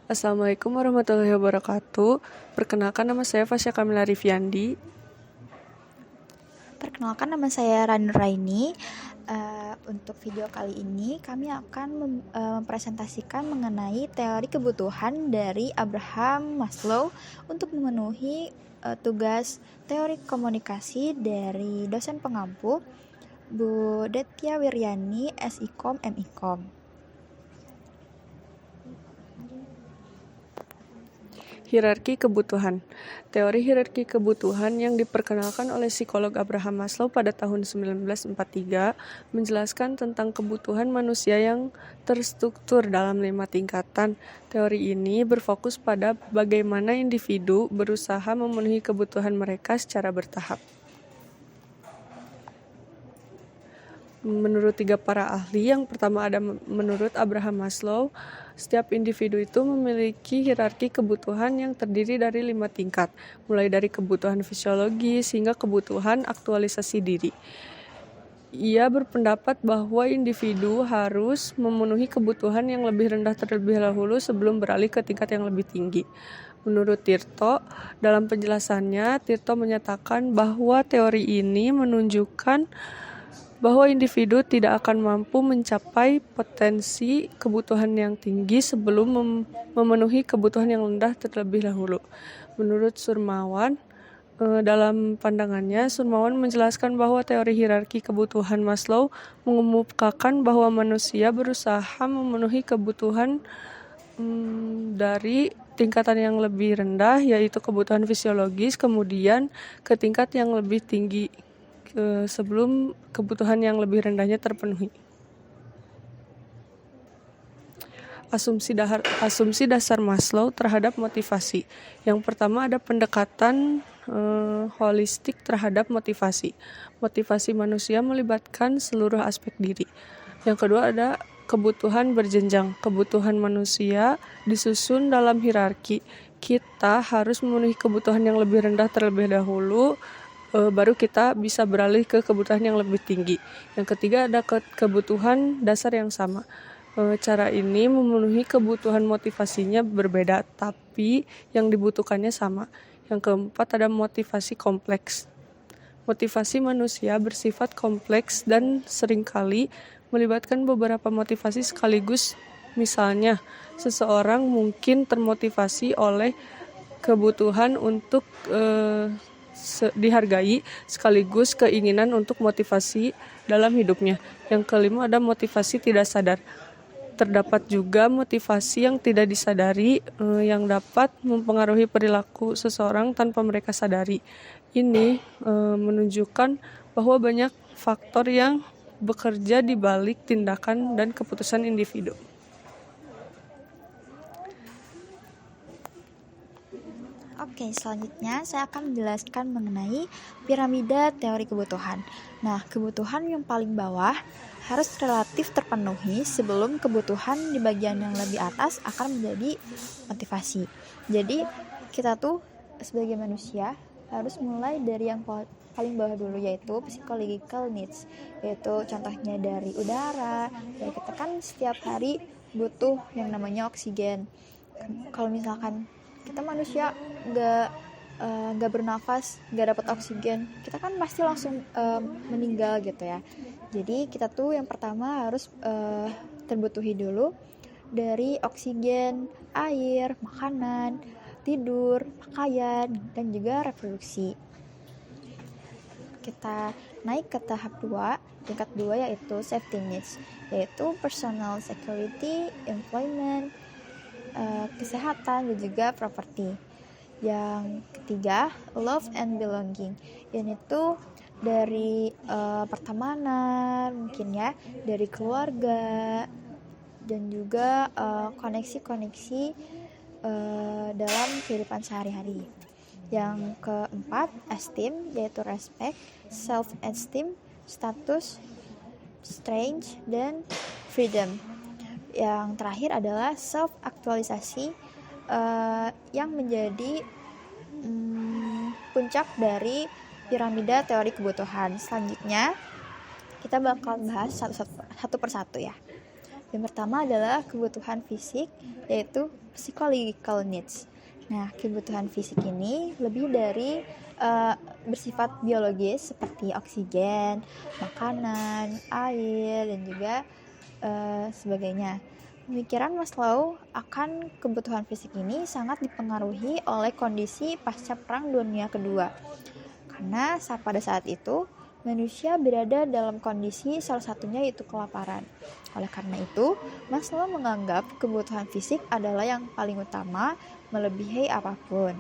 Assalamualaikum warahmatullahi wabarakatuh. Perkenalkan, nama saya Fasya Kamila Rifiandi. Perkenalkan, nama saya Ranu Raini. Untuk video kali ini kami akan mempresentasikan mengenai teori kebutuhan dari Abraham Maslow untuk memenuhi tugas teori komunikasi dari dosen pengampu Bu Detya Wiryani, SIKOM, MIKOM. Hierarki kebutuhan. Teori hierarki kebutuhan yang diperkenalkan oleh psikolog Abraham Maslow pada tahun 1943 menjelaskan tentang kebutuhan manusia yang terstruktur dalam 5 tingkatan. Teori ini berfokus pada bagaimana individu berusaha memenuhi kebutuhan mereka secara bertahap. Menurut 3 para ahli, yang pertama ada menurut Abraham Maslow, setiap individu itu memiliki hierarki kebutuhan yang terdiri dari 5 tingkat, mulai dari kebutuhan fisiologis hingga kebutuhan aktualisasi diri. Ia berpendapat bahwa individu harus memenuhi kebutuhan yang lebih rendah terlebih dahulu sebelum beralih ke tingkat yang lebih tinggi. Menurut Tirto, dalam penjelasannya, Tirto menyatakan bahwa teori ini menunjukkan bahwa individu tidak akan mampu mencapai potensi kebutuhan yang tinggi sebelum memenuhi kebutuhan yang rendah terlebih dahulu. Menurut Surmawan, dalam pandangannya, Surmawan menjelaskan bahwa teori hierarki kebutuhan Maslow mengemukakan bahwa manusia berusaha memenuhi kebutuhan dari tingkatan yang lebih rendah, yaitu kebutuhan fisiologis, kemudian ke tingkat yang lebih tinggi sebelum kebutuhan yang lebih rendahnya terpenuhi. Asumsi dasar Maslow terhadap motivasi. Yang pertama ada pendekatan holistik terhadap motivasi. Motivasi manusia melibatkan seluruh aspek diri. Yang kedua ada kebutuhan berjenjang. Kebutuhan manusia disusun dalam hierarki. Kita harus memenuhi kebutuhan yang lebih rendah terlebih dahulu, baru kita bisa beralih ke kebutuhan yang lebih tinggi. Yang ketiga ada kebutuhan dasar yang sama. Cara ini memenuhi kebutuhan motivasinya berbeda, tapi yang dibutuhkannya sama. Yang keempat ada motivasi kompleks. Motivasi manusia bersifat kompleks dan seringkali melibatkan beberapa motivasi sekaligus. Misalnya, seseorang mungkin termotivasi oleh kebutuhan untuk dihargai sekaligus keinginan untuk motivasi dalam hidupnya. Yang kelima ada motivasi tidak sadar. Terdapat juga motivasi yang tidak disadari yang dapat mempengaruhi perilaku seseorang tanpa mereka sadari. Ini menunjukkan bahwa banyak faktor yang bekerja di balik tindakan dan keputusan individu. Oke, selanjutnya saya akan menjelaskan mengenai piramida teori kebutuhan. Nah, kebutuhan yang paling bawah harus relatif terpenuhi sebelum kebutuhan di bagian yang lebih atas akan menjadi motivasi. Jadi, kita tuh sebagai manusia harus mulai dari yang paling bawah dulu, yaitu psychological needs, yaitu contohnya dari udara. Ya, kita kan setiap hari butuh yang namanya oksigen. Kalau misalkan kita manusia nggak bernafas, nggak dapat oksigen, kita kan pasti langsung meninggal gitu ya. Jadi kita tuh yang pertama harus terbutuhi dulu dari oksigen, air, makanan, tidur, pakaian, dan juga reproduksi. Kita naik ke tahap 2, tingkat 2, yaitu safety needs, yaitu personal security, employment, kesehatan, dan juga properti. Yang ketiga, love and belonging, yaitu dari pertemanan mungkin ya, dari keluarga, dan juga koneksi-koneksi dalam kehidupan sehari-hari. Yang keempat, esteem, yaitu respect, self-esteem, status, strength, dan freedom. Yang terakhir adalah self-aktualisasi, yang menjadi puncak dari piramida teori kebutuhan. Selanjutnya kita bakal bahas satu persatu ya. Yang pertama adalah kebutuhan fisik, yaitu psychological needs. Nah, kebutuhan fisik ini lebih dari bersifat biologis seperti oksigen, makanan, air, dan juga sebagainya. Pemikiran Maslow akan kebutuhan fisik ini sangat dipengaruhi oleh kondisi pasca Perang Dunia Kedua. Karena pada saat itu, manusia berada dalam kondisi salah satunya yaitu kelaparan. Oleh karena itu, Maslow menganggap kebutuhan fisik adalah yang paling utama melebihi apapun.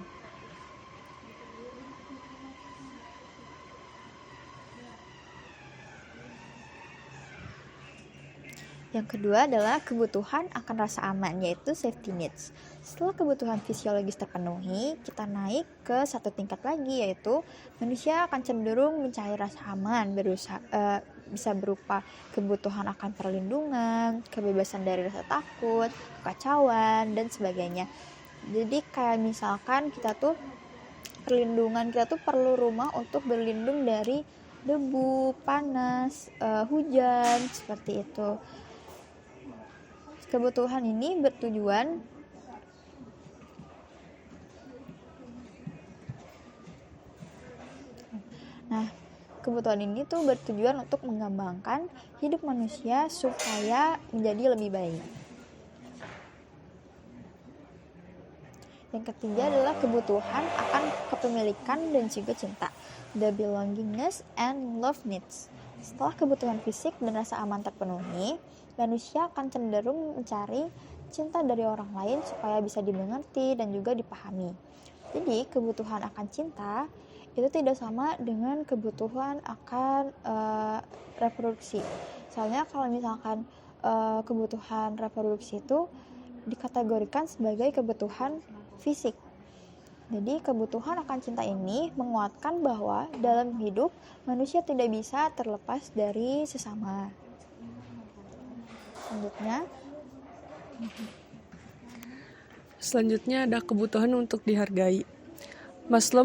Yang kedua adalah kebutuhan akan rasa aman, yaitu safety needs. Setelah kebutuhan fisiologis terpenuhi, kita naik ke satu tingkat lagi, yaitu manusia akan cenderung mencari rasa aman, bisa berupa kebutuhan akan perlindungan, kebebasan dari rasa takut, kekacauan, dan sebagainya. Jadi kayak misalkan perlindungan kita tuh perlu rumah untuk berlindung dari debu, panas, hujan, seperti itu. Kebutuhan ini bertujuan untuk mengembangkan hidup manusia supaya menjadi lebih baik. Yang ketiga adalah kebutuhan akan kepemilikan dan juga cinta, the belongingness and love needs. Setelah kebutuhan fisik dan rasa aman terpenuhi, manusia akan cenderung mencari cinta dari orang lain supaya bisa dimengerti dan juga dipahami. Jadi, kebutuhan akan cinta itu tidak sama dengan kebutuhan akan reproduksi. Soalnya kalau misalkan kebutuhan reproduksi itu dikategorikan sebagai kebutuhan fisik. Jadi kebutuhan akan cinta ini menguatkan bahwa dalam hidup manusia tidak bisa terlepas dari sesama. Selanjutnya ada kebutuhan untuk dihargai. Maslow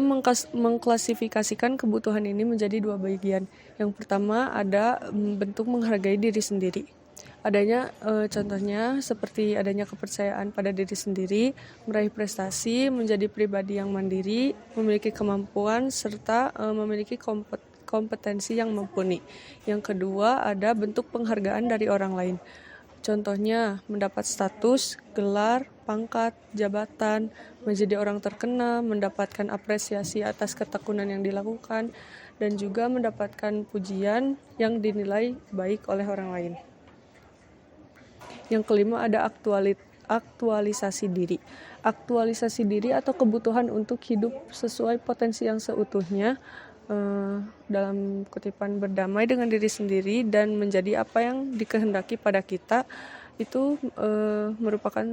mengklasifikasikan kebutuhan ini menjadi dua bagian. Yang pertama ada bentuk menghargai diri sendiri. Contohnya seperti adanya kepercayaan pada diri sendiri, meraih prestasi, menjadi pribadi yang mandiri, memiliki kemampuan, serta memiliki kompetensi yang mumpuni. Yang kedua ada bentuk penghargaan dari orang lain. Contohnya mendapat status, gelar, pangkat, jabatan, menjadi orang terkenal, mendapatkan apresiasi atas ketekunan yang dilakukan, dan juga mendapatkan pujian yang dinilai baik oleh orang lain. Yang kelima ada aktualisasi diri. Aktualisasi diri atau kebutuhan untuk hidup sesuai potensi yang seutuhnya, dalam kutipan berdamai dengan diri sendiri dan menjadi apa yang dikehendaki pada kita, itu merupakan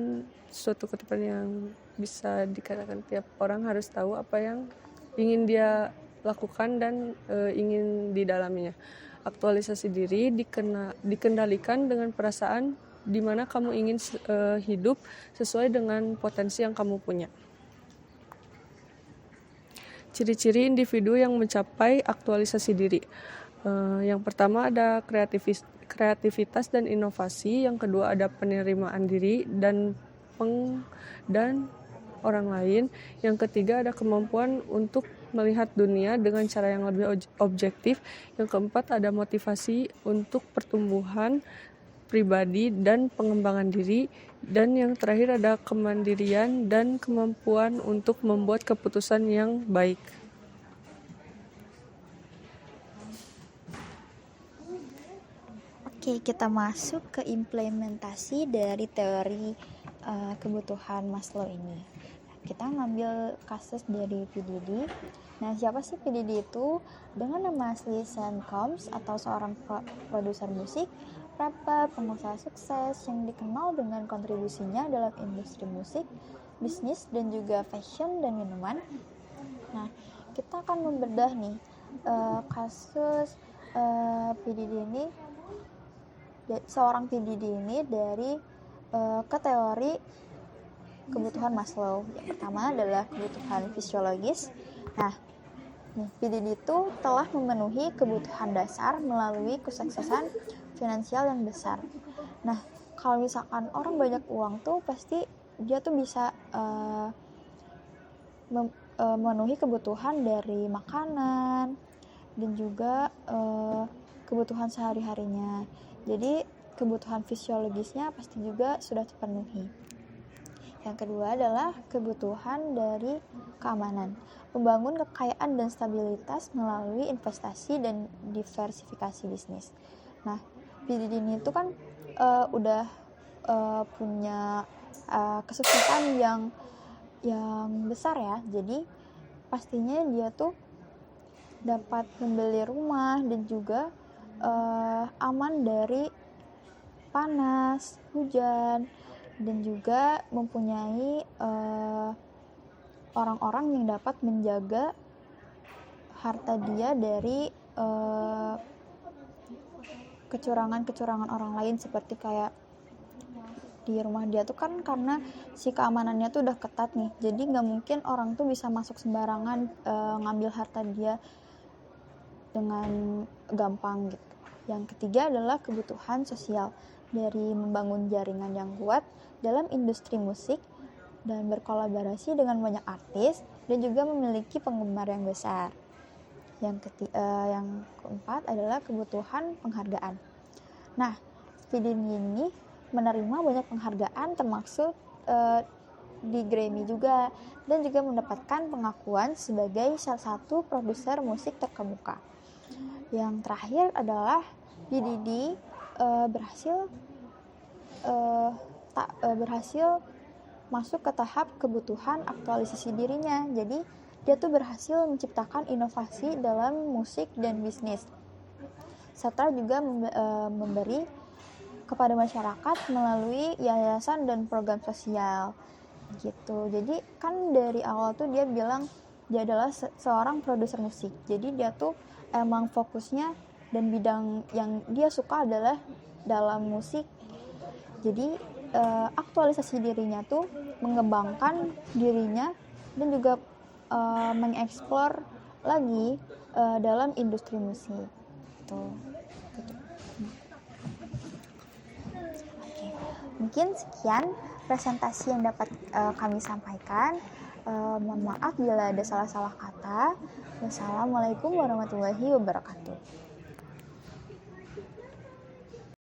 suatu kutipan yang bisa dikatakan tiap orang harus tahu apa yang ingin dia lakukan dan ingin didalaminya. Aktualisasi diri dikendalikan dengan perasaan di mana kamu ingin hidup sesuai dengan potensi yang kamu punya. Ciri-ciri individu yang mencapai aktualisasi diri. Yang pertama ada kreativitas dan inovasi. Yang kedua ada penerimaan diri dan orang lain. Yang ketiga ada kemampuan untuk melihat dunia dengan cara yang lebih objektif. Yang keempat ada motivasi untuk pertumbuhan pribadi dan pengembangan diri. Dan yang terakhir ada kemandirian dan kemampuan untuk membuat keputusan yang baik. Oke, kita masuk ke implementasi dari teori kebutuhan Maslow ini. Kita ngambil kasus dari PDD. Nah, siapa sih PDD itu? Dengan nama asli Sean Combs atau seorang produser musik, rapper, pengusaha sukses yang dikenal dengan kontribusinya dalam industri musik, bisnis, dan juga fashion dan minuman. Nah, kita akan membedah nih kasus PDD ini, seorang PDD ini dari ke teori kebutuhan Maslow. Yang pertama adalah kebutuhan fisiologis. Nah, PDD itu telah memenuhi kebutuhan dasar melalui kesuksesan finansial yang besar. Nah, kalau misalkan orang banyak uang tuh pasti dia tuh bisa memenuhi kebutuhan dari makanan dan juga kebutuhan sehari-harinya. Jadi kebutuhan fisiologisnya pasti juga sudah terpenuhi. Yang kedua adalah kebutuhan dari keamanan, membangun kekayaan dan stabilitas melalui investasi dan diversifikasi bisnis. Nah, BDD itu kan udah punya kesuksesan yang besar ya. Jadi pastinya dia tuh dapat membeli rumah dan juga aman dari panas, hujan, dan juga mempunyai orang-orang yang dapat menjaga harta dia dari kecurangan-kecurangan orang lain, seperti kayak di rumah dia tuh kan karena si keamanannya tuh udah ketat nih, jadi nggak mungkin orang tuh bisa masuk sembarangan ngambil harta dia dengan gampang gitu. Yang ketiga adalah kebutuhan sosial, dari membangun jaringan yang kuat dalam industri musik dan berkolaborasi dengan banyak artis dan juga memiliki penggemar yang besar. Yang keempat adalah kebutuhan penghargaan. Nah, Speedy ini menerima banyak penghargaan termasuk di Grammy juga, dan juga mendapatkan pengakuan sebagai salah satu produser musik terkemuka. Yang terakhir adalah BDD berhasil masuk ke tahap kebutuhan aktualisasi dirinya. Jadi dia tuh berhasil menciptakan inovasi dalam musik dan bisnis, serta juga memberi kepada masyarakat melalui yayasan dan program sosial gitu. Jadi kan dari awal tuh dia bilang dia adalah seorang produser musik. Jadi dia tuh emang fokusnya dan bidang yang dia suka adalah dalam musik. Jadi aktualisasi dirinya tuh mengembangkan dirinya dan juga mengeksplor lagi dalam industri musik tuh. Oke, mungkin sekian presentasi yang dapat kami sampaikan. Mohon maaf bila ada salah-salah kata. Wassalamualaikum warahmatullahi wabarakatuh.